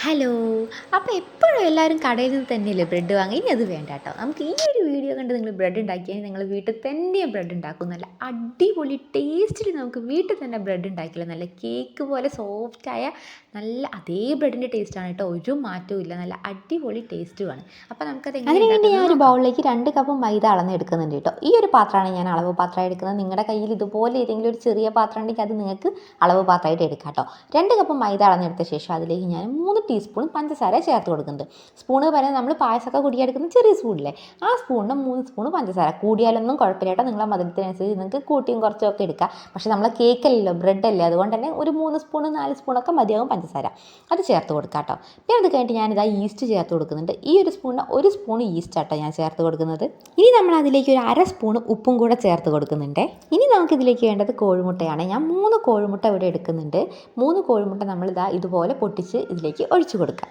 Hello. അപ്പോൾ എപ്പോഴും എല്ലാവരും കടയിൽ നിന്ന് തന്നെയല്ലേ ബ്രെഡ് വാങ്ങുക. ഇനി അത് വേണ്ട കേട്ടോ. നമുക്ക് ഈ ഒരു വീഡിയോ കണ്ട് നിങ്ങൾ ബ്രെഡ് ഉണ്ടാക്കിയാൽ നിങ്ങൾ വീട്ടിൽ തന്നെ ബ്രെഡ് ഉണ്ടാക്കും. നല്ല അടിപൊളി ടേസ്റ്റിൽ നമുക്ക് വീട്ടിൽ തന്നെ ബ്രെഡ് ഉണ്ടാക്കില്ല. നല്ല കേക്ക് പോലെ സോഫ്റ്റായ നല്ല അതേ ബ്രെഡിൻ്റെ ടേസ്റ്റാണ് കേട്ടോ. ഒരു മാറ്റവും ഇല്ല. നല്ല അടിപൊളി ടേസ്റ്റുമാണ്. അപ്പോൾ നമുക്കത് അതിനുവേണ്ടി ഞാൻ ഒരു ബൗളിലേക്ക് 2 കപ്പ് മൈദ അളന്നെടുക്കുന്നുണ്ട് കേട്ടോ. ഈ ഒരു പാത്രമാണ് ഞാൻ അളവ് പാത്രമായി എടുക്കുന്നത്. നിങ്ങളുടെ കയ്യിൽ ഇതുപോലെ ഏതെങ്കിലും ഒരു ചെറിയ പാത്രം ഉണ്ടെങ്കിൽ അത് നിങ്ങൾക്ക് അളവ് പാത്രമായിട്ട് എടുക്കാം കേട്ടോ. 2 കപ്പ് മൈദ അളന്നെടുത്ത ശേഷം അതിലേക്ക് ഞാൻ 3 ടീസ്പൂൺ പഞ്ചസാര ചേർത്ത് കൊടുക്കുന്നുണ്ട്. സ്പൂണ് പറയുന്നത് നമ്മൾ പായസമൊക്കെ കുടിയെടുക്കുന്ന ചെറിയ സ്പൂണില്ലേ, ആ സ്പൂണിന് 3 സ്പൂൺ പഞ്ചസാര. കൂടിയാലൊന്നും കുഴപ്പമില്ല കേട്ടോ. നിങ്ങളെ മധുരത്തിനനുസരിച്ച് നിങ്ങൾക്ക് കൂട്ടിയും കുറച്ചൊക്കെ എടുക്കാം. പക്ഷേ നമ്മൾ കേക്കല്ലല്ലോ, ബ്രെഡല്ലേ, അതുകൊണ്ട് തന്നെ ഒരു 3 സ്പൂൺ 4 സ്പൂണൊക്കെ മതിയാകും പഞ്ചസാര. അത് ചേർത്ത് കൊടുക്കാം കേട്ടോ. പിന്നെ അത് കഴിഞ്ഞിട്ട് ഞാനിതാ ഈസ്റ്റ് ചേർത്ത് കൊടുക്കുന്നുണ്ട്. ഈ ഒരു സ്പൂണിന് 1 സ്പൂൺ ഈസ്റ്റ് ആട്ടോ ഞാൻ ചേർത്ത് കൊടുക്കുന്നത്. ഇനി നമ്മൾ അതിലേക്ക് ഒരു 1/2 സ്പൂൺ ഉപ്പും കൂടെ ചേർത്ത് കൊടുക്കുന്നുണ്ട്. ഇനി നമുക്കിതിലേക്ക് വേണ്ടത് കോഴിമുട്ടയാണ്. ഞാൻ 3 കോഴിമുട്ട ഇവിടെ എടുക്കുന്നുണ്ട്. 3 കോഴിമുട്ട നമ്മളിതാ ഇതുപോലെ പൊട്ടിച്ച് ഇതിലേക്ക് ഒഴിച്ചു കൊടുക്കാം.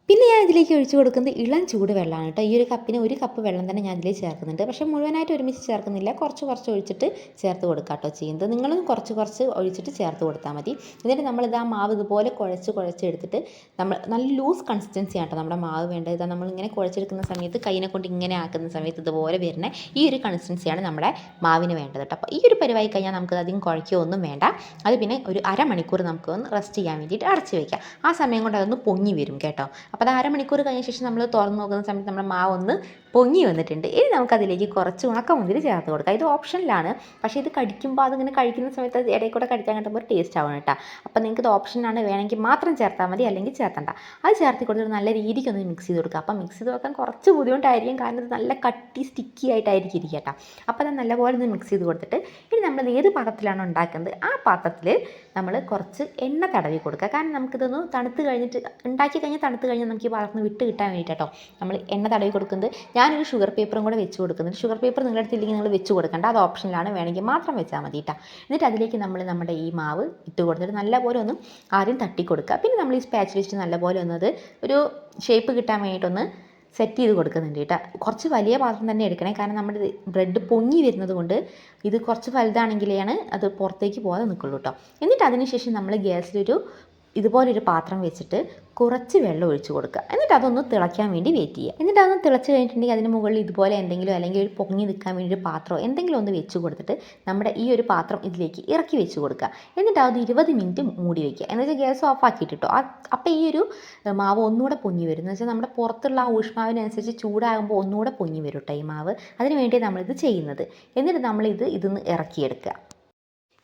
പിന്നെ ഞാൻ ഇതിലേക്ക് ഒഴിച്ച് കൊടുക്കുന്നത് ഇളം ചൂട് വെള്ളമാണ് കേട്ടോ. ഈ ഒരു കപ്പിന് 1 കപ്പ് വെള്ളം തന്നെ ഞാൻ ഇതിലേക്ക് ചേർക്കുന്നുണ്ട്. പക്ഷേ മുഴുവനായിട്ട് ഒരുമിച്ച് ചേർക്കുന്നില്ല, കുറച്ച് ഒഴിച്ചിട്ട് ചേർത്ത് കൊടുക്കാം കേട്ടോ ചെയ്യുന്നത്. നിങ്ങളും കുറച്ച് ഒഴിച്ചിട്ട് ചേർത്ത് കൊടുത്താൽ മതി. എന്നിട്ട് നമ്മളിത് ആ മാവ് ഇതുപോലെ കുഴച്ചെടുത്തിട്ട് നമ്മൾ നല്ല ലൂസ് കൺസിസ്റ്റൻസി ആട്ടോ നമ്മുടെ മാവ് വേണ്ടത്. ഇതാ നമ്മളിങ്ങനെ കുഴച്ചെടുക്കുന്ന സമയത്ത് കൈനെ കൊണ്ട് ഇങ്ങനെ ആക്കുന്ന സമയത്ത് ഇതുപോലെ വരുന്ന ഈ ഒരു കൺസിസ്റ്റൻസിയാണ് നമ്മുടെ മാവിന് വേണ്ടത് കേട്ടോ. അപ്പോൾ ഈ ഒരു പരിവായി കഴിഞ്ഞാൽ നമുക്ക് അധികം കുഴക്കുകയൊന്നും വേണ്ട. അത് പിന്നെ ഒരു അരമണിക്കൂർ നമുക്കൊന്ന് റെസ്റ്റ് ചെയ്യാൻ വേണ്ടിയിട്ട് അടച്ച് വയ്ക്കാം. ആ സമയം കൊണ്ട് അതൊന്ന് പൊങ്ങി വരും കേട്ടോ. അപ്പോൾ അത് അരമണിക്കൂർ കഴിഞ്ഞ ശേഷം നമ്മൾ തുറന്ന് നോക്കുന്ന സമയത്ത് നമ്മുടെ മാവ് ഒന്ന് പൊങ്ങി വന്നിട്ടുണ്ട്. ഇനി നമുക്കതിലേക്ക് കുറച്ച് ഉണക്കമുന്തിരി ചേർത്ത് കൊടുക്കാം. ഇത് ഓപ്ഷനിലാണ്, പക്ഷേ ഇത് കടിക്കുമ്പോൾ അതിങ്ങനെ കഴിക്കുന്ന സമയത്ത് അത് ഇടയിൽ കൂടെ കടിക്കാൻ കിട്ടുമ്പോൾ ഒരു ടേസ്റ്റ് ആവണം കേട്ടോ. അപ്പോൾ നിങ്ങൾക്ക് ഇത് ഓപ്ഷനാണ്, വേണമെങ്കിൽ മാത്രം ചേർത്താൽ മതി, അല്ലെങ്കിൽ ചേർത്തണ്ട. അത് ചേർത്ത് കൊടുത്തിട്ട് നല്ല രീതിക്ക് ഒന്ന് മിക്സ് ചെയ്ത് കൊടുക്കുക. അപ്പോൾ മിക്സ് ചെയ്ത് വെക്കാൻ കുറച്ച് ബുദ്ധിമുട്ടായിരിക്കും, കാരണം ഇത് നല്ല കട്ടി സ്റ്റിക്കി ആയിട്ടായിരിക്കും ഇരിക്കുക കേട്ടോ. അപ്പോൾ അത് നല്ലപോലെ ഒന്ന് മിക്സ് ചെയ്ത് കൊടുത്തിട്ട് ഇനി നമ്മൾ ഏത് പാത്രത്തിലാണോ ഉണ്ടാക്കുന്നത് ആ പാത്രത്തിൽ നമ്മൾ കുറച്ച് എണ്ണ തടവി കൊടുക്കുക. കാരണം നമുക്കിതൊന്ന് തണുത്ത് കഴിഞ്ഞിട്ട് ഉണ്ടാക്കി കഴിഞ്ഞാൽ തണുത്ത് കഴിഞ്ഞാൽ നമുക്ക് ഈ പാത്രത്തിൽ വിട്ട് കിട്ടാൻ വേണ്ടിയിട്ടോ നമ്മൾ എണ്ണ തടവി കൊടുക്കുന്നത്. ഞാനൊരു ഷുഗർ പേപ്പറും കൂടെ വെച്ച് കൊടുക്കുന്നുണ്ട്. ഷുഗർ പേപ്പർ നിങ്ങളുടെ അടുത്തില്ലെങ്കിൽ നിങ്ങൾ വെച്ച് കൊടുക്കേണ്ട, അത് ഓപ്ഷനിലാണ്, വേണമെങ്കിൽ മാത്രം വെച്ചാൽ മതി കേട്ടോ. എന്നിട്ട് അതിലേക്ക് നമ്മൾ നമ്മുടെ ഈ മാവ് ഇട്ട് കൊടുത്തിട്ട് നല്ലപോലെ ഒന്ന് ആദ്യം തട്ടി കൊടുക്കുക. പിന്നെ നമ്മൾ ഈ സ്പാച്ചിൽ വെച്ചിട്ട് നല്ലപോലെ ഒന്നത് ഒരു ഷേപ്പ് കിട്ടാൻ വേണ്ടിയിട്ടൊന്ന് സെറ്റ് ചെയ്ത് കൊടുക്കുന്നുണ്ട് കേട്ടോ. കുറച്ച് വലിയ പാത്രം തന്നെ എടുക്കണേ, കാരണം നമ്മുടെ ബ്രെഡ് പൊങ്ങി വരുന്നത് കൊണ്ട് ഇത് കുറച്ച് വലുതാണെങ്കിലാണ് അത് പുറത്തേക്ക് പോകാതെ നിൽക്കുള്ളൂ കേട്ടോ. എന്നിട്ട് അതിന് ശേഷം നമ്മൾ ഗ്യാസിലൊരു ഇതുപോലൊരു പാത്രം വെച്ചിട്ട് കുറച്ച് വെള്ളം ഒഴിച്ച് കൊടുക്കുക. എന്നിട്ട് അതൊന്ന് തിളയ്ക്കാൻ വേണ്ടി വെയിറ്റ് ചെയ്യുക. എന്നിട്ട് അതൊന്ന് തിളച്ച് കഴിഞ്ഞിട്ടുണ്ടെങ്കിൽ അതിന് മുകളിൽ ഇതുപോലെ എന്തെങ്കിലും, അല്ലെങ്കിൽ ഒരു പൊങ്ങി നിൽക്കാൻ വേണ്ടി ഒരു പാത്രമോ എന്തെങ്കിലും ഒന്ന് വെച്ച് കൊടുത്തിട്ട് നമ്മുടെ ഈ ഒരു പാത്രം ഇതിലേക്ക് ഇറക്കി വെച്ച് കൊടുക്കുക. എന്നിട്ട് അത് 20 മിനിറ്റ് മൂടി വയ്ക്കുക. എന്ന് വെച്ചാൽ ഗ്യാസ് ഓഫ് ആക്കിയിട്ടോ. അപ്പോൾ ഈ ഒരു മാവ് ഒന്നുകൂടെ പൊങ്ങി വരും. എന്ന് വെച്ചാൽ നമ്മുടെ പുറത്തുള്ള ആ ഊഷ്മാവിനനുസരിച്ച് ചൂടാകുമ്പോൾ ഒന്നുകൂടെ പൊങ്ങി വരും കേട്ടോ ഈ മാവ്. അതിന് വേണ്ടി നമ്മളിത് ചെയ്യുന്നത്. എന്നിട്ട് ഇതിന്ന് ഇറക്കിയെടുക്കുക.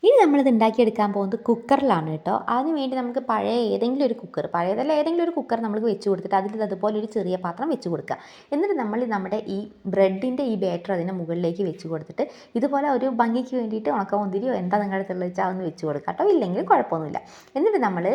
ഇനി നമ്മളിത് ഉണ്ടാക്കിയെടുക്കാൻ പോകുന്നത് കുക്കറിലാണ് കേട്ടോ. അതിന് വേണ്ടി നമുക്ക് പഴയ ഏതെങ്കിലും ഒരു കുക്കർ, പഴയതല്ല ഏതെങ്കിലും ഒരു കുക്കർ നമ്മൾക്ക് വെച്ച് കൊടുത്തിട്ട് അതിൽ അതുപോലെ ഒരു ചെറിയ പാത്രം വെച്ച് കൊടുക്കുക. എന്നിട്ട് നമ്മൾ നമ്മുടെ ഈ ബ്രെഡിൻ്റെ ഈ ബാറ്റർ അതിൻ്റെ മുകളിലേക്ക് വെച്ച് കൊടുത്തിട്ട് ഇതുപോലെ ഒരു ഭംഗിക്ക് വേണ്ടിയിട്ട് ഉണക്കമുന്തിരിയോ എന്താ നിങ്ങളുടെ അടുത്തുള്ള വെച്ചാൽ അതൊന്ന് വെച്ച് കൊടുക്കുക കേട്ടോ. ഇല്ലെങ്കിൽ കുഴപ്പമൊന്നുമില്ല. എന്നിട്ട് നമ്മൾ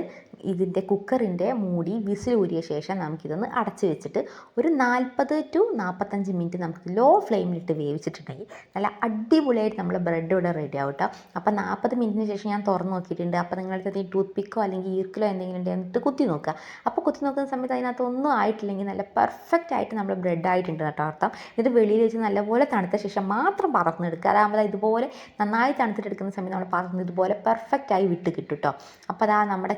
ഇതിൻ്റെ കുക്കറിൻ്റെ മൂടി വിസിൽ ഊരിയ ശേഷം നമുക്കിതൊന്ന് അടച്ച് വെച്ചിട്ട് ഒരു 40 to 45 മിനിറ്റ് നമുക്ക് ലോ ഫ്ലെയിമിലിട്ട് വേവിച്ചിട്ടുണ്ടെങ്കിൽ നല്ല അടിപൊളിയായിട്ട് നമ്മൾ ബ്രെഡ് ഇവിടെ റെഡി ആവും കേട്ടോ. അപ്പോൾ 40 മിനിറ്റിന് ശേഷം ഞാൻ തുറന്ന് നോക്കിയിട്ടുണ്ട്. അപ്പോൾ നിങ്ങളുടെ ഈ ടൂത്ത് പിക്കോ അല്ലെങ്കിൽ ഈർക്കിലോ എന്തെങ്കിലും ഉണ്ടെങ്കിൽ എന്നിട്ട് കുത്തി നോക്കുക. അപ്പോൾ കുത്തി നോക്കുന്ന സമയത്ത് അതിനകത്ത് ഒന്നും ആയിട്ടില്ലെങ്കിൽ നല്ല പെർഫെക്റ്റ് ആയിട്ട് നമ്മൾ ബ്രെഡ് ആയിട്ടുണ്ട് കേട്ടോ അർത്ഥം. ഇത് വെളിയിൽ വെച്ച് നല്ലപോലെ തണുത്ത ശേഷം മാത്രം പാത്രത്തിൽ എടുക്കുക. അതാകുമ്പോൾ ഇതുപോലെ നന്നായി തണുത്തിട്ട് എടുക്കുന്ന സമയത്ത് നമ്മൾ പാത്രത്തിൽ ഇതുപോലെ പെർഫെക്റ്റായി വിട്ട് കിട്ടും കേട്ടോ. അപ്പോൾ അതാ നമ്മുടെ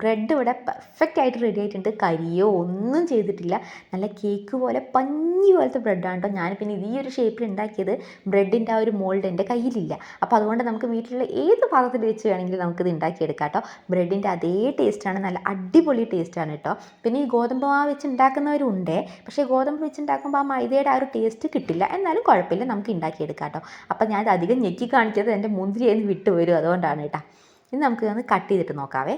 ബ്രെഡ് ഇവിടെ പെർഫെക്റ്റ് ആയിട്ട് റെഡി ആയിട്ടുണ്ട്. കരിയോ ഒന്നും ചെയ്തിട്ടില്ല. നല്ല കേക്ക് പോലെ പഞ്ഞി പോലത്തെ ബ്രെഡാണ് കേട്ടോ. ഞാൻ പിന്നെ ഈ ഒരു ഷേപ്പിൽ ഉണ്ടാക്കിയത്. ബ്രെഡിൻ്റെ ആ ഒരു മോൾഡ് എൻ്റെ കയ്യിലില്ല. അപ്പോൾ അതുകൊണ്ട് നമുക്ക് വീട്ടിലുള്ള ഏത് പാത്രത്തിൽ വെച്ച് വേണമെങ്കിലും നമുക്കിത് ഉണ്ടാക്കിയെടുക്കാം കേട്ടോ. ബ്രെഡിൻ്റെ അതേ ടേസ്റ്റാണ്, നല്ല അടിപൊളി ടേസ്റ്റാണ് കേട്ടോ. പിന്നെ ഈ ഗോതമ്പ് മാവ് വെച്ച് ഉണ്ടാക്കുന്നവരുണ്ട്, പക്ഷേ ഗോതമ്പ് വെച്ച് ഉണ്ടാക്കുമ്പോൾ ആ മൈദയുടെ ആ ഒരു ടേസ്റ്റ് കിട്ടില്ല. എന്നാലും കുഴപ്പമില്ല, നമുക്ക് ഉണ്ടാക്കിയെടുക്കാം കേട്ടോ. അപ്പോൾ ഞാനത് അധികം ഞെക്കി കാണിച്ചത് എൻ്റെ മുന്തിരിയിൽ വിട്ട് വരും, അതുകൊണ്ടാണ് കേട്ടോ. ഇനി നമുക്ക് കട്ട് ചെയ്തിട്ട് നോക്കാവേ.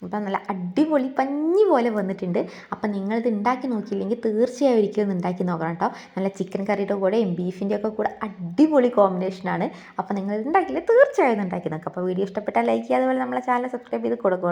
അപ്പം നല്ല അടിപൊളി പഞ്ഞി പോലെ വന്നിട്ടുണ്ട്. അപ്പം നിങ്ങളിത് ഉണ്ടാക്കി നോക്കിയില്ലെങ്കിൽ തീർച്ചയായും ഒരിക്കലും ഒന്ന് ഉണ്ടാക്കി നോക്കണം കേട്ടോ. നല്ല ചിക്കൻ കറിയുടെ കൂടെയും ബീഫിൻ്റെ ഒക്കെ കൂടെ അടിപൊളി കോമ്പിനേഷനാണ്. അപ്പം നിങ്ങൾ ഉണ്ടാക്കിയില്ലേ തീർച്ചയായും ഉണ്ടാക്കി നോക്കാം. അപ്പോൾ വീഡിയോ ഇഷ്ടപ്പെട്ടാൽ ലൈക്ക് ചെയ്യുക, അതുപോലെ നമ്മളെ ചാനൽ സബ്സ്ക്രൈബ് ചെയ്ത് കൊടുക്കുക.